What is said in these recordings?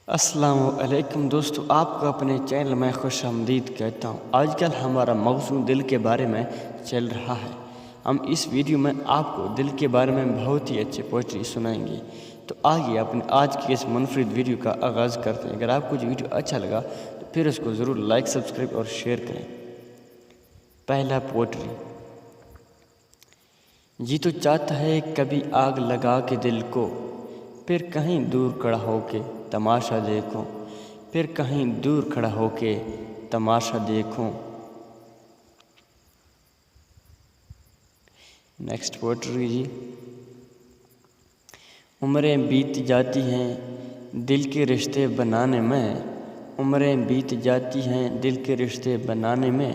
السلام علیکم دوستو، آپ کو اپنے چینل میں خوش آمدید کہتا ہوں۔ آج کل ہمارا موضوع دل کے بارے میں چل رہا ہے۔ ہم اس ویڈیو میں آپ کو دل کے بارے میں بہت ہی اچھے پوئٹری سنائیں گے۔ تو آئیے اپنے آج کی اس منفرد ویڈیو کا آغاز کرتے ہیں۔ اگر آپ کو جو ویڈیو اچھا لگا تو پھر اس کو ضرور لائک، سبسکرائب اور شیئر کریں۔ پہلا پوئٹری۔ جی تو چاہتا ہے کبھی آگ لگا کے دل کو، پھر کہیں دور کھڑا ہو کے تماشا دیکھوں، پھر کہیں دور کھڑا ہو کے تماشا دیکھوں۔ نیکسٹ پوئٹری جی۔ عمریں بیت جاتی ہیں دل کے رشتے بنانے میں، عمریں بیت جاتی ہیں دل کے رشتے بنانے میں،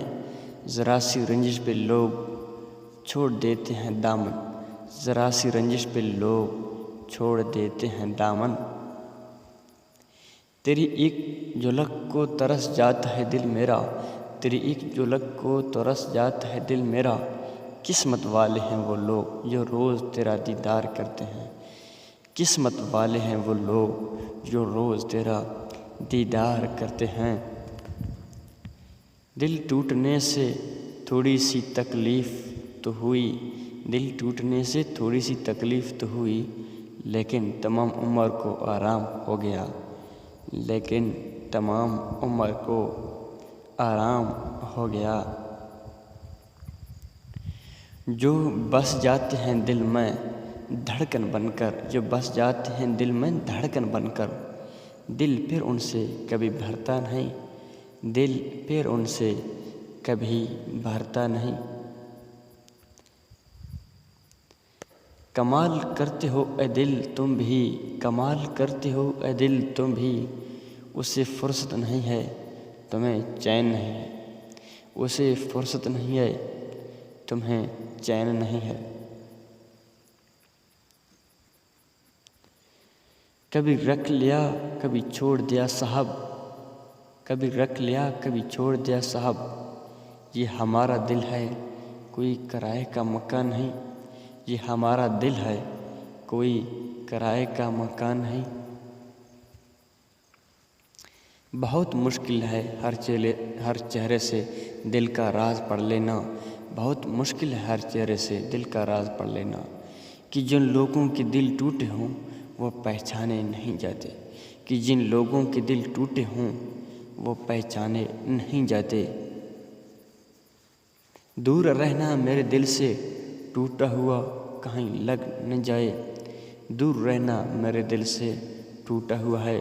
ذرا سی رنجش پہ لوگ چھوڑ دیتے ہیں دامن، ذرا سی رنجش پہ لوگ چھوڑ دیتے ہیں دامن۔ تیری ایک جھلک کو ترس جاتا ہے دل میرا، تیری ایک جھلک کو ترس جاتا ہے دل میرا، قسمت والے ہیں وہ لوگ جو روز تیرا دیدار کرتے ہیں، قسمت والے ہیں وہ لوگ جو روز تیرا دیدار کرتے ہیں۔ دل ٹوٹنے سے تھوڑی سی تکلیف تو ہوئی، دل ٹوٹنے سے تھوڑی سی تکلیف تو ہوئی، لیکن تمام عمر کو آرام ہو گیا، لیکن تمام عمر کو آرام ہو گیا۔ جو بس جاتے ہیں دل میں دھڑکن بن کر، جو بس جاتے ہیں دل میں دھڑکن بن کر، دل پھر ان سے کبھی بھرتا نہیں، دل پھر ان سے کبھی بھرتا نہیں۔ کمال کرتے ہو اے دل تم بھی، کمال کرتے ہو اے دل تم بھی، اسے فرصت نہیں ہے تمہیں چین نہیں ہے، اسے فرصت نہیں ہے تمہیں چین نہیں ہے۔ کبھی رکھ لیا کبھی چھوڑ دیا صاحب، کبھی رکھ لیا کبھی چھوڑ دیا صاحب، یہ ہمارا دل ہے کوئی کرائے کا مکان نہیں، یہ ہمارا دل ہے کوئی کرائے کا مکان نہیں۔ بہت مشکل ہے ہر چہرے سے دل کا راز پڑھ لینا، بہت مشکل ہے ہر چہرے سے دل کا راز پڑھ لینا، کہ جن لوگوں کے دل ٹوٹے ہوں وہ پہچانے نہیں جاتے، کہ جن لوگوں کے دل ٹوٹے ہوں وہ پہچانے نہیں جاتے۔ دور رہنا میرے دل سے ٹوٹا ہوا کہیں لگ نہ جائے، دور رہنا میرے دل سے ٹوٹا ہوا ہے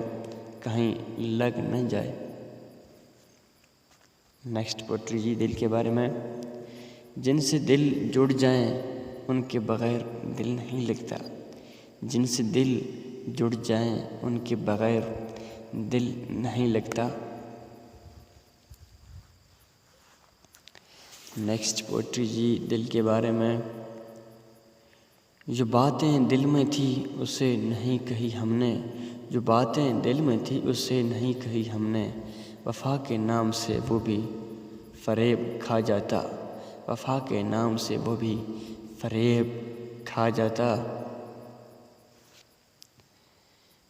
کہیں لگ نہ جائے۔ نیکسٹ پوئٹری جی دل کے بارے میں۔ جن سے دل جڑ جائیں ان کے بغیر دل نہیں لگتا، جن سے دل جڑ جائیں ان کے بغیر دل نہیں لگتا۔ نیکسٹ پوئٹری جی دل کے بارے میں۔ جو باتیں دل میں تھی اسے نہیں کہی ہم نے، جو باتیں دل میں تھی اسے نہیں کہی ہم نے، وفا کے نام سے وہ بھی فریب کھا جاتا، وفا کے نام سے وہ بھی فریب کھا جاتا۔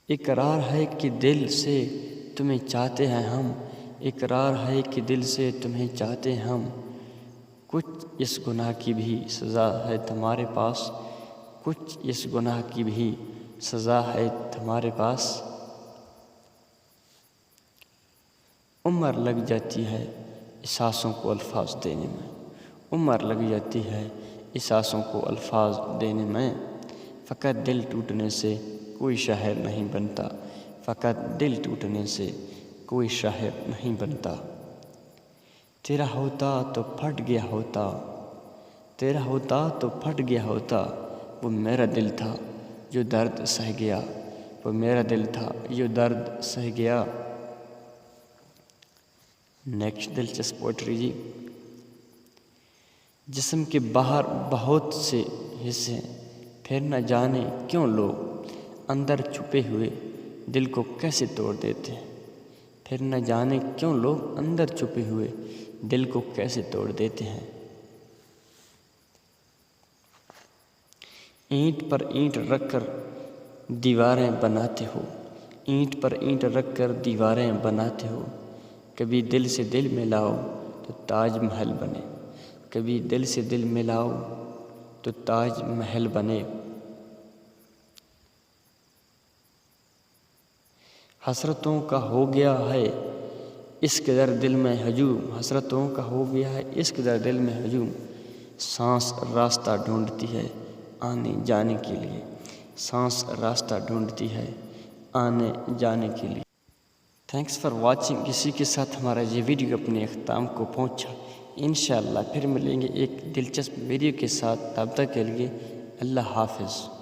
اقرار ہے کہ دل سے تمہیں چاہتے ہیں ہم، اقرار ہے کہ دل سے تمہیں چاہتے ہیں ہم، کچھ اس گناہ کی بھی سزا ہے تمہارے پاس، کچھ اس گناہ کی بھی سزا ہے تمہارے پاس۔ عمر لگ جاتی ہے احساسوں کو الفاظ دینے میں، عمر لگ جاتی ہے احساسوں کو الفاظ دینے میں، فقط دل ٹوٹنے سے کوئی شاعر نہیں بنتا، فقط دل ٹوٹنے سے کوئی شاعر نہیں بنتا۔ تیرا ہوتا تو پھٹ گیا ہوتا، تیرا ہوتا تو پھٹ گیا ہوتا، وہ میرا دل تھا جو درد سہ گیا، وہ میرا دل تھا جو درد سہ گیا۔ نیکسٹ دلچسپ پوئٹری جی۔ جسم کے باہر بہت سے حصے، پھر نہ جانے کیوں لوگ اندر چھپے ہوئے دل کو کیسے توڑ دیتے ہیں، پھر نہ جانے کیوں لوگ اندر چھپے ہوئے دل کو کیسے توڑ دیتے ہیں۔ اینٹ پر اینٹ رکھ کر دیواریں بناتے ہو، اینٹ پر اینٹ رکھ کر دیواریں بناتے ہو، کبھی دل سے دل ملاؤ تو تاج محل بنے، کبھی دل سے دل ملاؤ تو تاج محل بنے۔ حسرتوں کا ہو گیا ہے اس قدر دل میں ہجوم، حسرتوں کا ہو گیا ہے اس قدر دل میں ہجوم، سانس راستہ ڈھونڈتی ہے آنے جانے کے لیے، سانس راستہ ڈھونڈتی ہے آنے جانے کے لیے۔ Thanks for watching. اسی کے ساتھ ہمارا یہ ویڈیو اپنے اختتام کو پہنچا۔ انشاءاللہ پھر ملیں گے ایک دلچسپ ویڈیو کے ساتھ، تب تک کے لیے اللہ حافظ۔